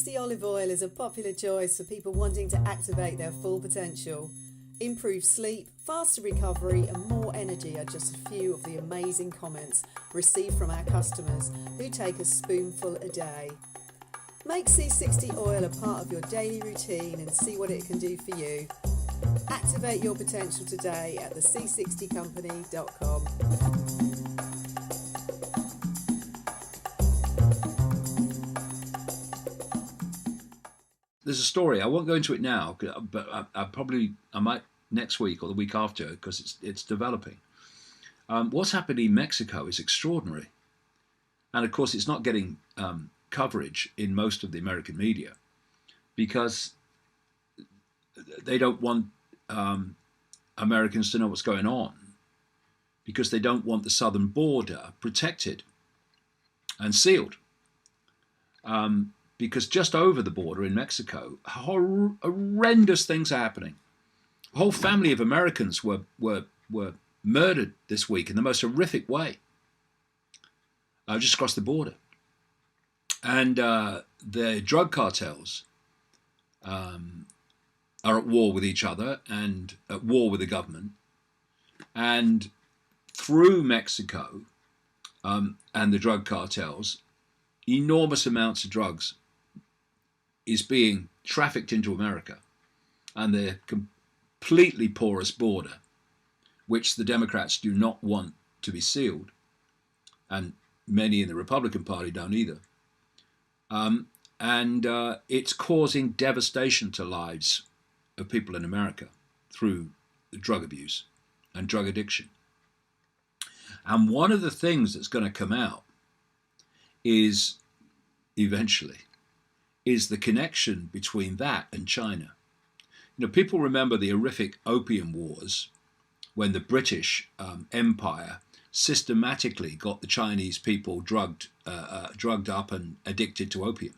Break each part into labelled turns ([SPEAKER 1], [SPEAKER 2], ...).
[SPEAKER 1] 360 olive oil is a popular choice for people wanting to activate their full potential. Improved sleep, faster recovery, and more energy are just a few of the amazing comments received from our customers who take a spoonful a day. Make C60 oil a part of your daily routine and see what it can do for you. Activate your potential today at thec60company.com.
[SPEAKER 2] There's a story. I won't go into it now, but I might next week or the week after because it's developing. What's happening in Mexico is extraordinary, and of course it's not getting coverage in most of the American media because they don't want Americans to know what's going on, because they don't want the southern border protected and sealed. Because just over the border in Mexico, horrendous things are happening. A whole family of Americans were murdered this week in the most horrific way, just across the border. And the drug cartels are at war with each other and at war with the government. And through Mexico and the drug cartels, enormous amounts of drugs is being trafficked into America, and the completely porous border, which the Democrats do not want to be sealed, and many in the Republican Party don't either. It's causing devastation to lives of people in America through drug abuse and drug addiction. And one of the things that's going to come out is eventually is the connection between that and China. You know, people remember the horrific opium wars when the British Empire systematically got the Chinese people drugged up and addicted to opium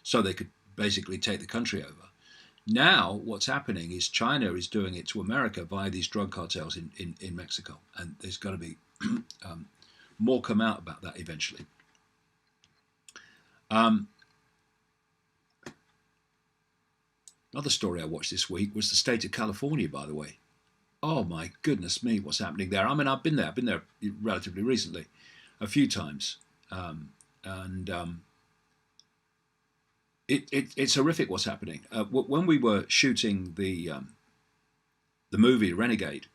[SPEAKER 2] so they could basically take the country over. Now what's happening is China is doing it to America via these drug cartels in Mexico, and there's going to be more come out about that eventually. Another story I watched this week was the state of California, by the way. Oh my goodness me, what's happening there? I mean, I've been there relatively recently, a few times. It's horrific what's happening. When we were shooting the movie Renegade,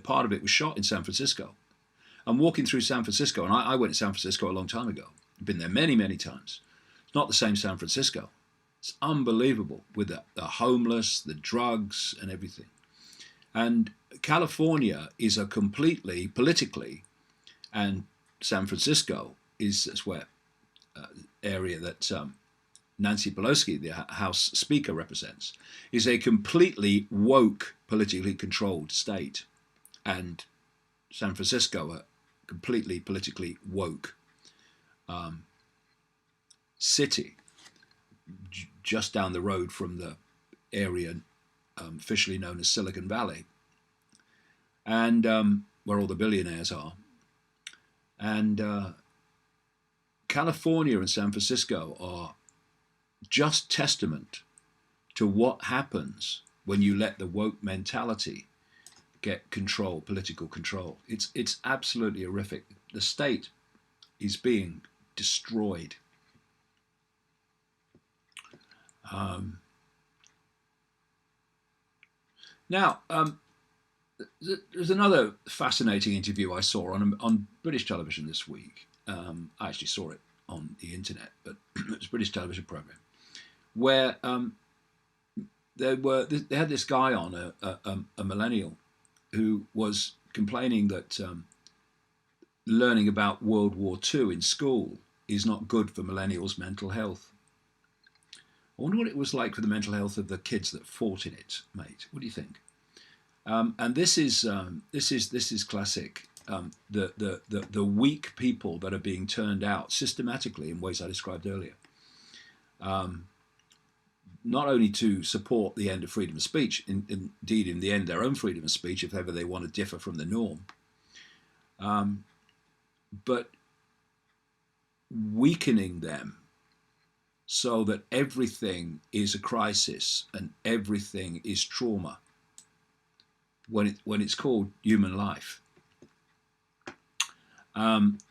[SPEAKER 2] part of it was shot in San Francisco. I'm walking through San Francisco, and I went to San Francisco a long time ago. I've been there many, many times. It's not the same San Francisco. It's unbelievable with the homeless, the drugs, and everything. And California is a completely politically, and San Francisco is where area that Nancy Pelosi, the House Speaker, represents, is a completely woke, politically controlled state, and San Francisco, a completely politically woke city, just down the road from the area officially known as Silicon Valley, and where all the billionaires are. And California and San Francisco are just testament to what happens when you let the woke mentality get control, political control. It's absolutely horrific. The state is being destroyed. Now, there's another fascinating interview I saw on British television this week. I actually saw it on the internet, but it was a British television program where they had this guy on, a millennial, who was complaining that learning about World War II in school is not good for millennials' mental health. I wonder what it was like for the mental health of the kids that fought in it, mate. What do you think? And this is classic. The weak people that are being turned out systematically in ways I described earlier. Not only to support the end of freedom of speech, indeed in the end their own freedom of speech if ever they want to differ from the norm, but weakening them so that everything is a crisis and everything is trauma when it's called human life. And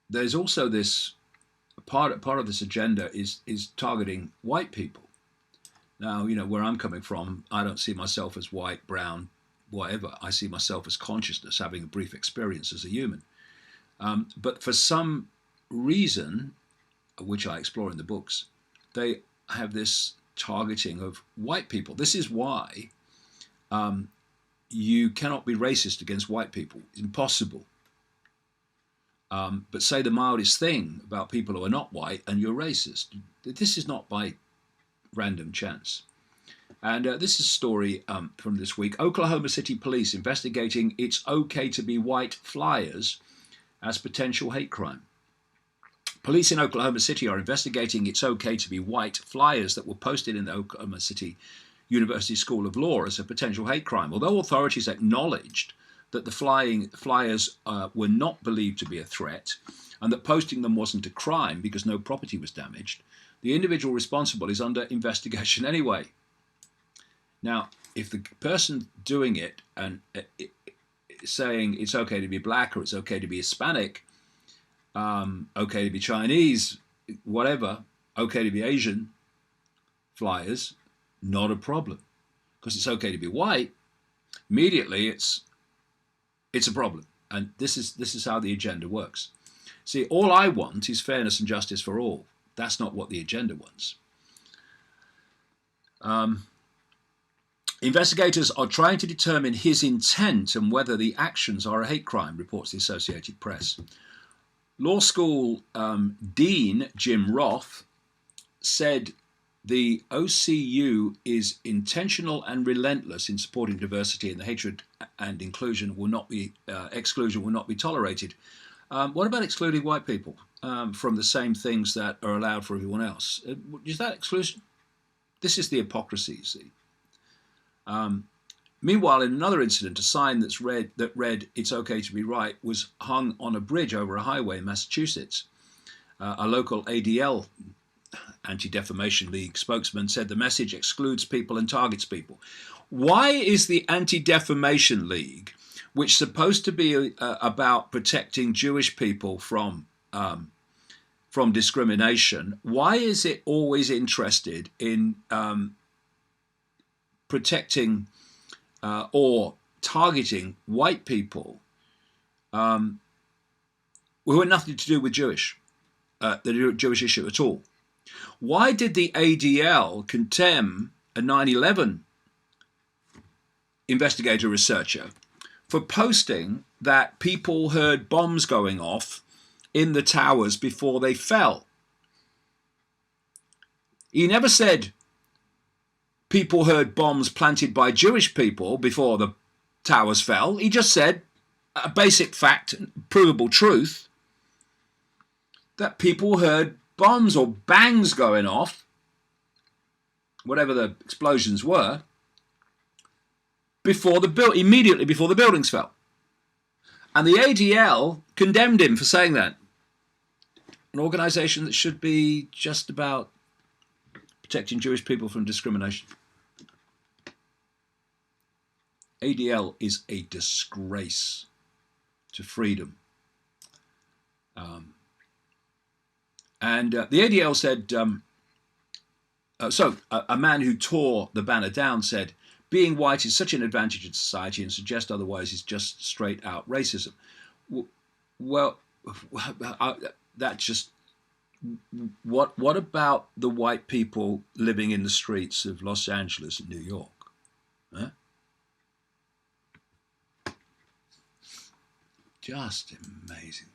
[SPEAKER 2] there's also this part of this agenda is targeting white people. Now, you know, where I'm coming from, I don't see myself as white, brown, whatever. I see myself as consciousness, having a brief experience as a human. But for some reason, which I explore in the books, they have this targeting of white people. This is why you cannot be racist against white people. It's impossible. But say the mildest thing about people who are not white and you're racist. This is not by random chance. And this is a story from this week. Oklahoma City police investigating "It's okay to be white" flyers as potential hate crime. Police in Oklahoma City are investigating "It's okay to be white" flyers that were posted in the Oklahoma City University School of Law as a potential hate crime. Although authorities acknowledged that the flyers were not believed to be a threat and that posting them wasn't a crime because no property was damaged, the individual responsible is under investigation anyway. Now, if the person doing it and saying it's okay to be black or it's okay to be Hispanic, okay to be Chinese, whatever, okay to be Asian, flyers, not a problem. Because it's okay to be white, immediately it's a problem. And this is how the agenda works. See, all I want is fairness and justice for all. That's not what the agenda wants. Investigators are trying to determine his intent and whether the actions are a hate crime, reports the Associated Press. Law school Dean Jim Roth said the OCU is intentional and relentless in supporting diversity, and the hatred and exclusion will not be tolerated. What about excluding white people from the same things that are allowed for everyone else? Is that exclusion? This is the hypocrisy, you see. Meanwhile, in another incident, a sign that read "It's okay to be right" was hung on a bridge over a highway in Massachusetts. A local ADL, Anti-Defamation League spokesman, said the message excludes people and targets people. Why is the Anti-Defamation League, which is supposed to be about protecting Jewish people from discrimination, why is it always interested in protecting or targeting white people who had nothing to do with the Jewish issue at all? Why did the ADL condemn a 9/11 investigator researcher for posting that people heard bombs going off in the towers before they fell? He never said people heard bombs planted by Jewish people before the towers fell. He just said a basic fact, provable truth, that people heard bombs or bangs going off, whatever the explosions were, immediately before the buildings fell. And the ADL condemned him for saying that. An organisation that should be just about protecting Jewish people from discrimination. ADL is a disgrace to freedom. And the ADL said, a man who tore the banner down said, "Being white is such an advantage in society, and suggest otherwise is just straight out racism." Well, that just... What about the white people living in the streets of Los Angeles and New York? Huh? Just amazing.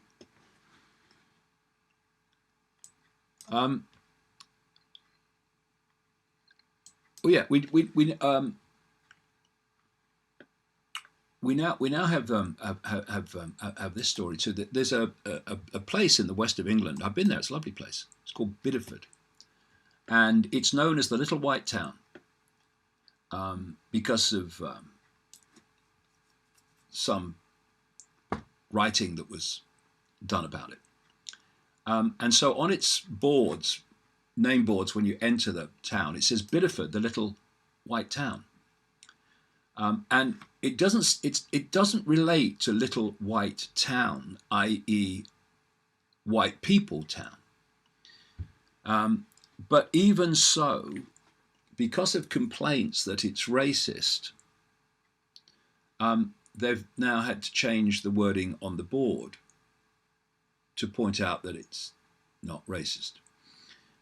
[SPEAKER 2] We now have this story too. That there's a place in the west of England. I've been there. It's a lovely place. It's called Bideford, and it's known as the Little White Town because of some writing that was done about it. And so on its boards, name boards, when you enter the town, it says Bideford, the little white town. And it doesn't relate to little white town, i.e. white people town. But even so, because of complaints that it's racist, they've now had to change the wording on the board to point out that it's not racist.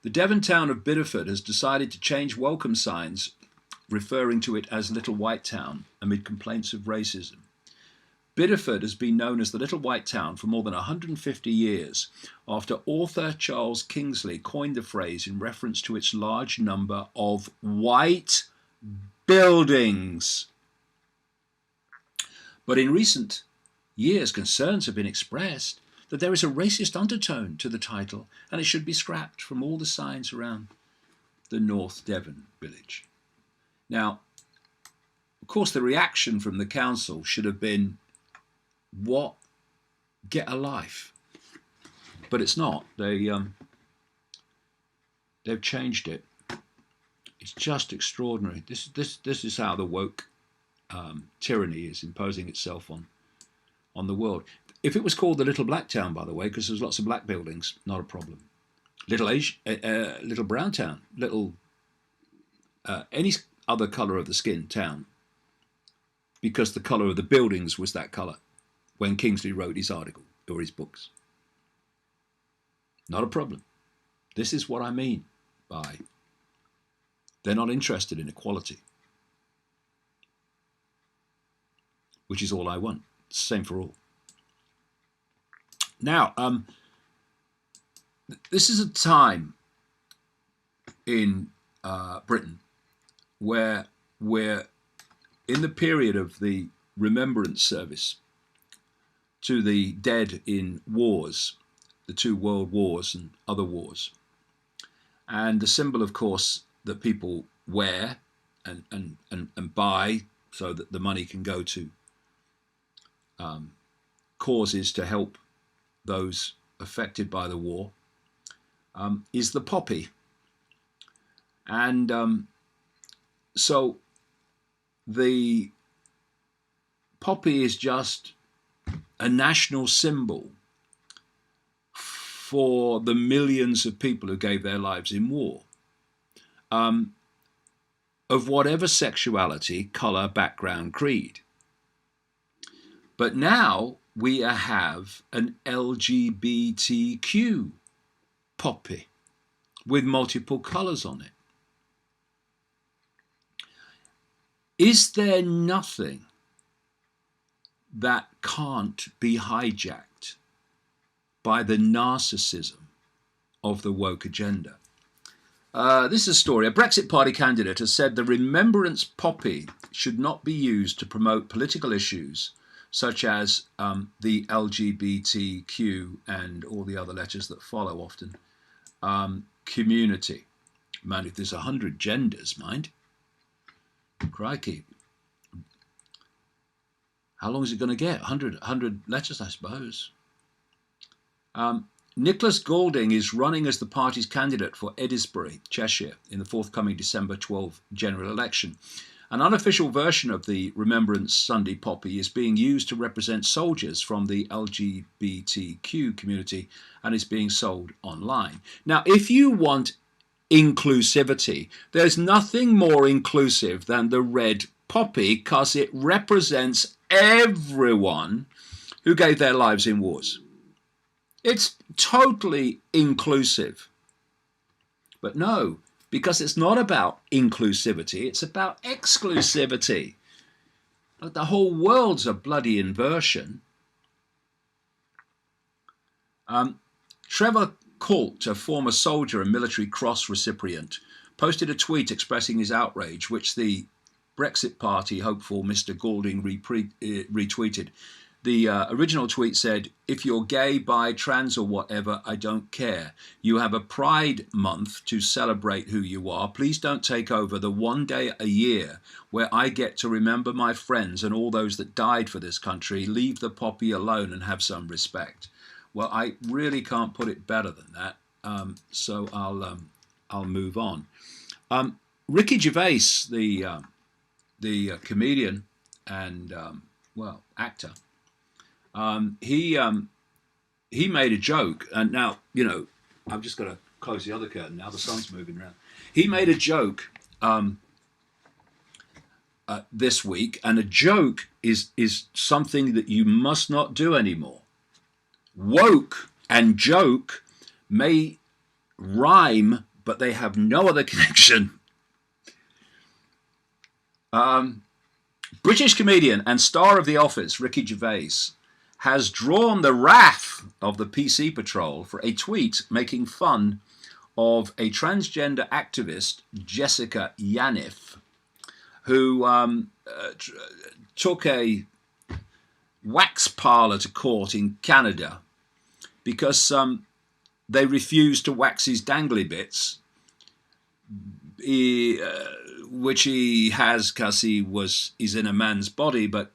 [SPEAKER 2] The Devon town of Bideford has decided to change welcome signs referring to it as Little White Town amid complaints of racism. Bideford has been known as the Little White Town for more than 150 years after author Charles Kingsley coined the phrase in reference to its large number of white buildings. But in recent years, concerns have been expressed that there is a racist undertone to the title and it should be scrapped from all the signs around the North Devon village. Now, of course, the reaction from the council should have been, what? Get a life. But it's not. They've changed it. It's just extraordinary. This is how the woke tyranny is imposing itself on the world. If it was called the Little Black Town, by the way, because there's lots of black buildings, not a problem. Little Brown Town, little any other colour of the skin town, because the colour of the buildings was that colour when Kingsley wrote his article or his books. Not a problem. This is what I mean by they're not interested in equality, which is all I want. Same for all. Now, this is a time in Britain where we're in the period of the remembrance service to the dead in wars, the 2 world wars and other wars. And the symbol, of course, that people wear and buy so that the money can go to causes to help those affected by the war, is the poppy. And so the poppy is just a national symbol for the millions of people who gave their lives in war, of whatever sexuality, colour, background, creed. But now we have an LGBTQ poppy with multiple colours on it. Is there nothing that can't be hijacked by the narcissism of the woke agenda? This is a story. A Brexit Party candidate has said the remembrance poppy should not be used to promote political issues such as the LGBTQ and all the other letters that follow often, community. Man, if there's 100 genders, mind. Crikey. How long is it going to get? 100 letters, I suppose. Nicholas Goulding is running as the party's candidate for Edisbury, Cheshire, in the forthcoming December 12 general election. An unofficial version of the Remembrance Sunday poppy is being used to represent soldiers from the LGBTQ community and is being sold online. Now, if you want inclusivity, there's nothing more inclusive than the red poppy because it represents everyone who gave their lives in wars. It's totally inclusive. But no, because it's not about inclusivity, it's about exclusivity. But the whole world's a bloody inversion. Trevor Colt, a former soldier and Military Cross recipient, posted a tweet expressing his outrage, which the Brexit Party hopeful Mr. Goulding retweeted. The original tweet said, "If you're gay, bi, trans or whatever, I don't care. You have a Pride Month to celebrate who you are. Please don't take over the one day a year where I get to remember my friends and all those that died for this country. Leave the poppy alone and have some respect." Well, I really can't put it better than that. So I'll move on. Ricky Gervais, the comedian and actor, he made a joke, and now I've just got to close the other curtain. Now the sun's moving around. He made a joke this week, and a joke is something that you must not do anymore. Woke and joke may rhyme, but they have no other connection. British comedian and star of The Office, Ricky Gervais, has drawn the wrath of the PC Patrol for a tweet making fun of a transgender activist, Jessica Yaniv, who took a wax parlour to court in Canada because they refused to wax his dangly bits, which he has because he's in a man's body, but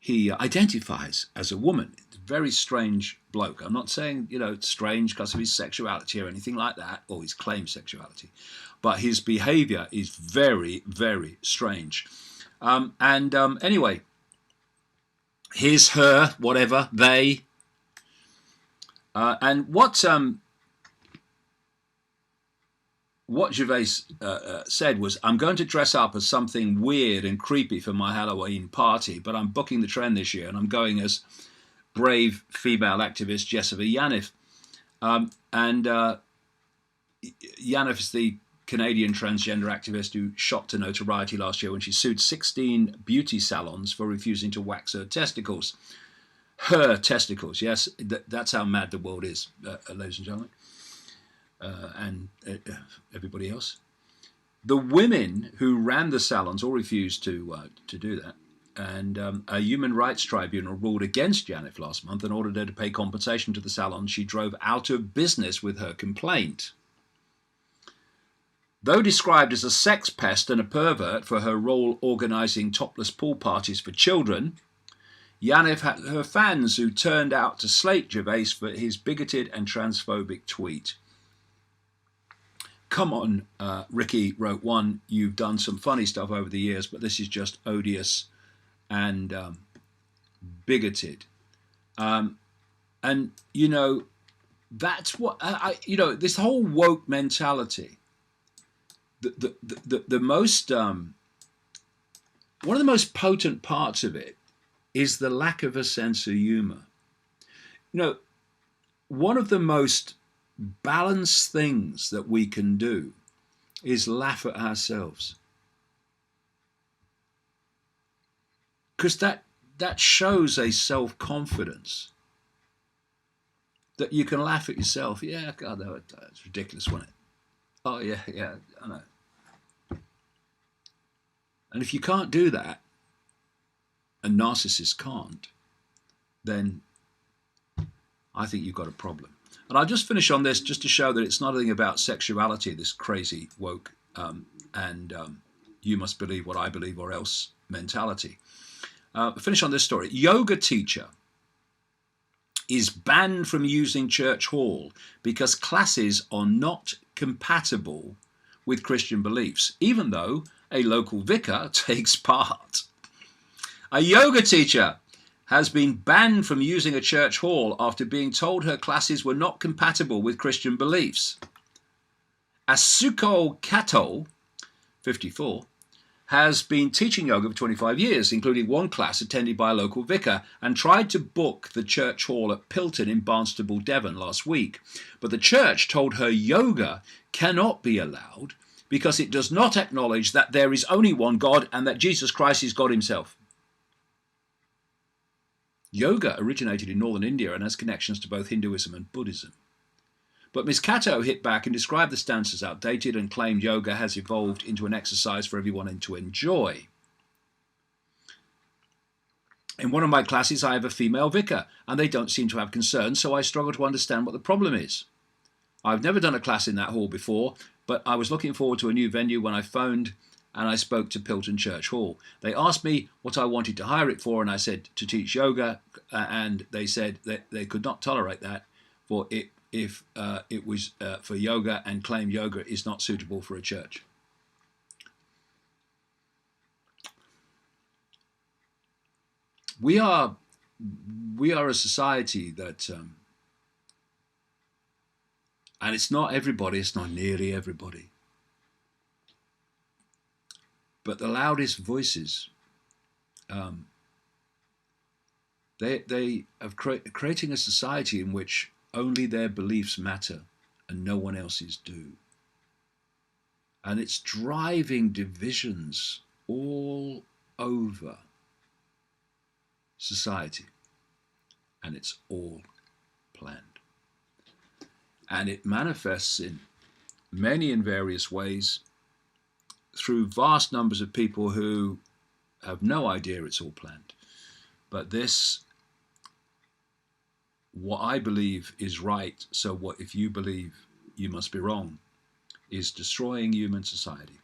[SPEAKER 2] he identifies as a woman. It's a very strange bloke. I'm not saying, it's strange because of his sexuality or anything like that, or his claimed sexuality, but his behaviour is very, very strange. Anyway, his, her, whatever, they. And what Gervais said was, I'm going to dress up as something weird and creepy for my Halloween party, but I'm booking the trend this year and I'm going as brave female activist Jessica Yaniv. Yaniv is the Canadian transgender activist who shot to notoriety last year when she sued 16 beauty salons for refusing to wax her testicles. Her testicles, yes, that's how mad the world is, ladies and gentlemen. And everybody else. The women who ran the salons all refused to do that. And a human rights tribunal ruled against Yaniv last month and ordered her to pay compensation to the salon she drove out of business with her complaint. Though described as a sex pest and a pervert for her role organising topless pool parties for children, Yaniv had her fans who turned out to slate Gervais for his bigoted and transphobic tweet. Come on, Ricky wrote one, you've done some funny stuff over the years, but this is just odious and bigoted. That's what, this whole woke mentality, the most, one of the most potent parts of it is the lack of a sense of humor. One of the most balanced things that we can do is laugh at ourselves, because that shows a self-confidence that you can laugh at yourself. Yeah, God, that's ridiculous, wasn't it? Oh yeah, I know. And if you can't do that, and narcissists can't, then I think you've got a problem. And I'll just finish on this just to show that it's nothing about sexuality, this crazy woke you must believe what I believe or else mentality. Finish on this story. Yoga teacher is banned from using church hall because classes are not compatible with Christian beliefs, even though a local vicar takes part. A yoga teacher has been banned from using a church hall after being told her classes were not compatible with Christian beliefs. Asuko Kato, 54, has been teaching yoga for 25 years, including one class attended by a local vicar, and tried to book the church hall at Pilton in Barnstaple, Devon last week. But the church told her yoga cannot be allowed because it does not acknowledge that there is only one God and that Jesus Christ is God himself. Yoga originated in northern India and has connections to both Hinduism and Buddhism. But Ms. Kato hit back and described the stance as outdated and claimed yoga has evolved into an exercise for everyone to enjoy. In one of my classes, I have a female vicar, and they don't seem to have concerns, so I struggle to understand what the problem is. I've never done a class in that hall before, but I was looking forward to a new venue when I phoned and I spoke to Pilton Church Hall. They asked me what I wanted to hire it for, and I said to teach yoga, and they said that they could not tolerate that for it if it was for yoga, and claim yoga is not suitable for a church. We are a society that, and it's not everybody, it's not nearly everybody, but the loudest voices, they are creating a society in which only their beliefs matter and no one else's do. And it's driving divisions all over society. And it's all planned. And it manifests in many and various ways through vast numbers of people who have no idea it's all planned. But this, what I believe is right, so what if you believe you must be wrong, is destroying human society.